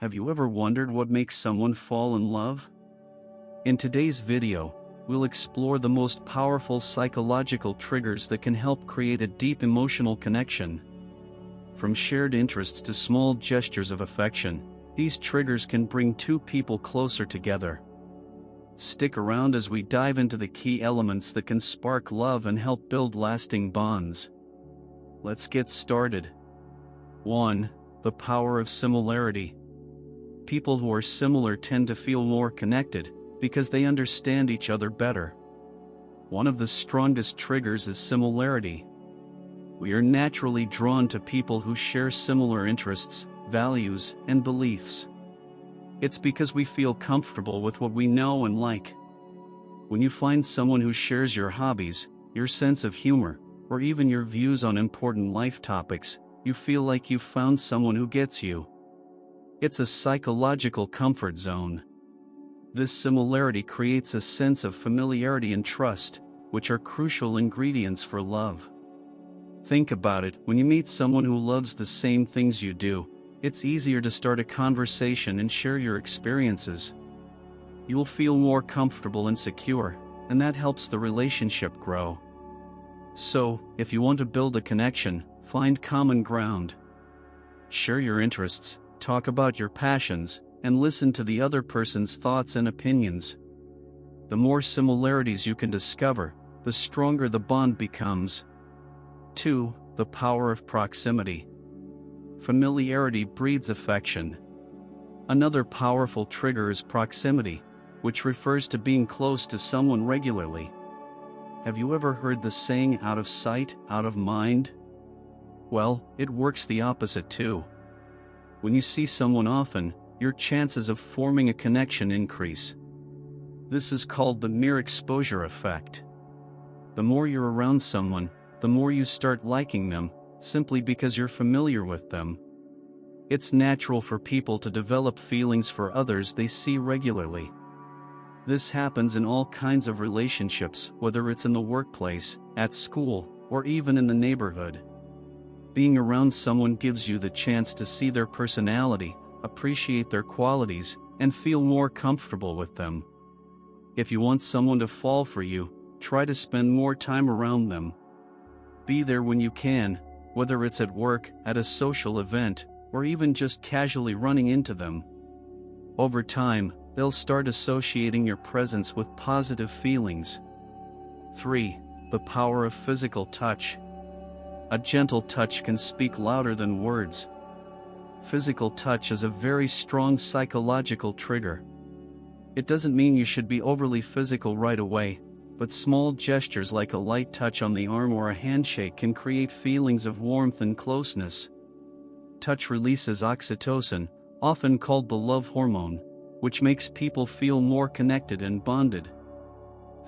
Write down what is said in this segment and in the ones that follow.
Have you ever wondered what makes someone fall in love? In today's video, we'll explore the most powerful psychological triggers that can help create a deep emotional connection. From shared interests to small gestures of affection, these triggers can bring two people closer together. Stick around as we dive into the key elements that can spark love and help build lasting bonds. Let's get started. 1. The power of similarity. People who are similar tend to feel more connected because they understand each other better. One of the strongest triggers is similarity. We are naturally drawn to people who share similar interests, values, and beliefs. It's because we feel comfortable with what we know and like. When you find someone who shares your hobbies, your sense of humor, or even your views on important life topics, you feel like you've found someone who gets you. It's a psychological comfort zone. This similarity creates a sense of familiarity and trust, which are crucial ingredients for love. Think about it: when you meet someone who loves the same things you do, it's easier to start a conversation and share your experiences. You'll feel more comfortable and secure, and that helps the relationship grow. So, if you want to build a connection, find common ground. Share your interests, talk about your passions, and listen to the other person's thoughts and opinions. The more similarities you can discover, the stronger the bond becomes. 2. The power of proximity. Familiarity breeds affection. Another powerful trigger is proximity, which refers to being close to someone regularly. Have you ever heard the saying, out of sight, out of mind? Well, it works the opposite too. When you see someone often, your chances of forming a connection increase. This is called the mere exposure effect. The more you're around someone, the more you start liking them, simply because you're familiar with them. It's natural for people to develop feelings for others they see regularly. This happens in all kinds of relationships, whether it's in the workplace, at school, or even in the neighborhood. Being around someone gives you the chance to see their personality, appreciate their qualities, and feel more comfortable with them. If you want someone to fall for you, try to spend more time around them. Be there when you can, whether it's at work, at a social event, or even just casually running into them. Over time, they'll start associating your presence with positive feelings. 3. The power of physical touch. A gentle touch can speak louder than words. Physical touch is a very strong psychological trigger. It doesn't mean you should be overly physical right away, but small gestures like a light touch on the arm or a handshake can create feelings of warmth and closeness. Touch releases oxytocin, often called the love hormone, which makes people feel more connected and bonded.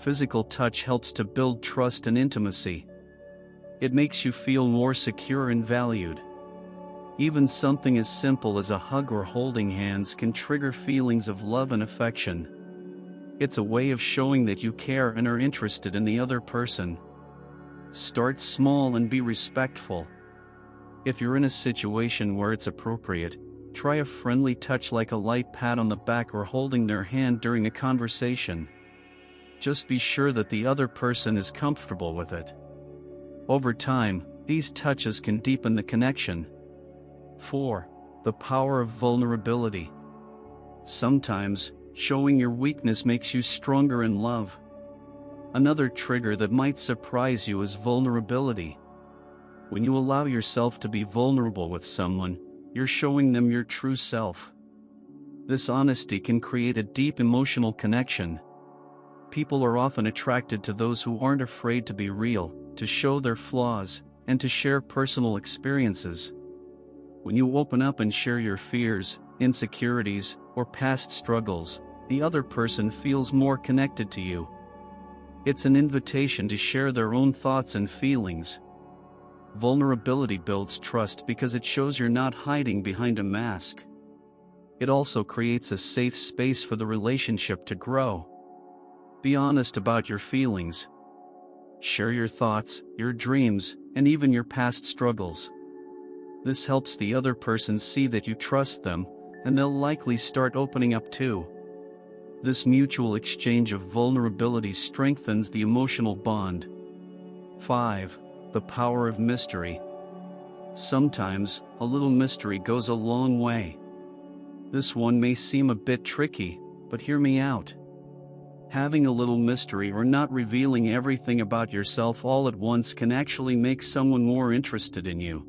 Physical touch helps to build trust and intimacy. It makes you feel more secure and valued. Even something as simple as a hug or holding hands can trigger feelings of love and affection. It's a way of showing that you care and are interested in the other person. Start small and be respectful. If you're in a situation where it's appropriate, try a friendly touch like a light pat on the back or holding their hand during a conversation. Just be sure that the other person is comfortable with it. Over time, these touches can deepen the connection. 4. The power of vulnerability. Sometimes, showing your weakness makes you stronger in love. Another trigger that might surprise you is vulnerability. When you allow yourself to be vulnerable with someone, you're showing them your true self. This honesty can create a deep emotional connection. People are often attracted to those who aren't afraid to be real, to show their flaws, and to share personal experiences. When you open up and share your fears, insecurities, or past struggles, the other person feels more connected to you. It's an invitation to share their own thoughts and feelings. Vulnerability builds trust because it shows you're not hiding behind a mask. It also creates a safe space for the relationship to grow. Be honest about your feelings. Share your thoughts, your dreams, and even your past struggles. This helps the other person see that you trust them, and they'll likely start opening up too. This mutual exchange of vulnerability strengthens the emotional bond. 5. The power of mystery. Sometimes, a little mystery goes a long way. This one may seem a bit tricky, but hear me out. Having a little mystery or not revealing everything about yourself all at once can actually make someone more interested in you.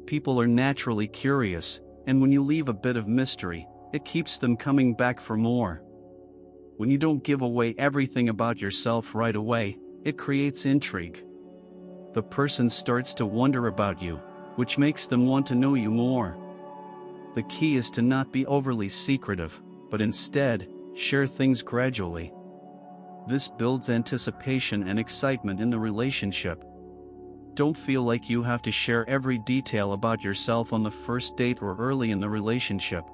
People are naturally curious, and when you leave a bit of mystery, it keeps them coming back for more. When you don't give away everything about yourself right away, it creates intrigue. The person starts to wonder about you, which makes them want to know you more. The key is to not be overly secretive, but instead, share things gradually. This builds anticipation and excitement in the relationship. Don't feel like you have to share every detail about yourself on the first date or early in the relationship.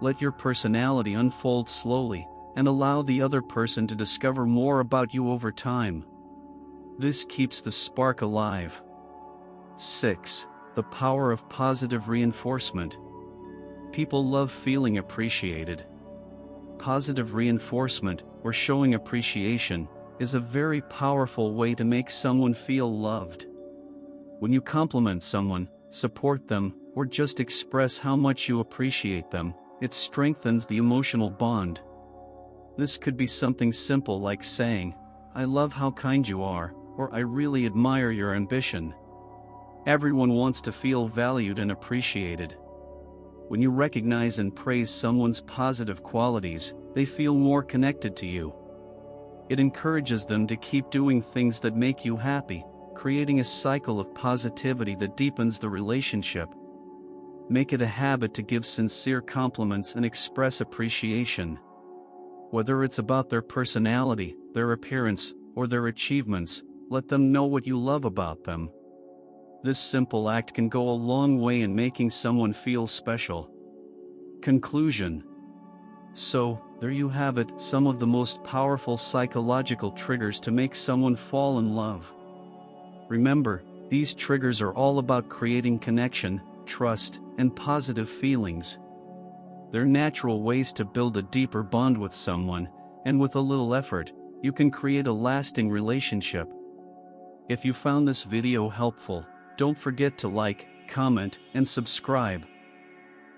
Let your personality unfold slowly, and allow the other person to discover more about you over time. This keeps the spark alive. 6. The power of positive reinforcement. People love feeling appreciated. Positive reinforcement, or showing appreciation, is a very powerful way to make someone feel loved. When you compliment someone, support them, or just express how much you appreciate them, it strengthens the emotional bond. This could be something simple like saying, "I love how kind you are," or "I really admire your ambition." Everyone wants to feel valued and appreciated. When you recognize and praise someone's positive qualities, they feel more connected to you. It encourages them to keep doing things that make you happy, creating a cycle of positivity that deepens the relationship. Make it a habit to give sincere compliments and express appreciation. Whether it's about their personality, their appearance, or their achievements, let them know what you love about them. This simple act can go a long way in making someone feel special. Conclusion. So, there you have it, some of the most powerful psychological triggers to make someone fall in love. Remember, these triggers are all about creating connection, trust, and positive feelings. They're natural ways to build a deeper bond with someone, and with a little effort, you can create a lasting relationship. If you found this video helpful, don't forget to like, comment, and subscribe.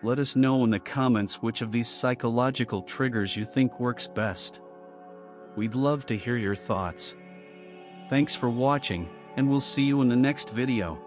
Let us know in the comments which of these psychological triggers you think works best. We'd love to hear your thoughts. Thanks for watching, and we'll see you in the next video.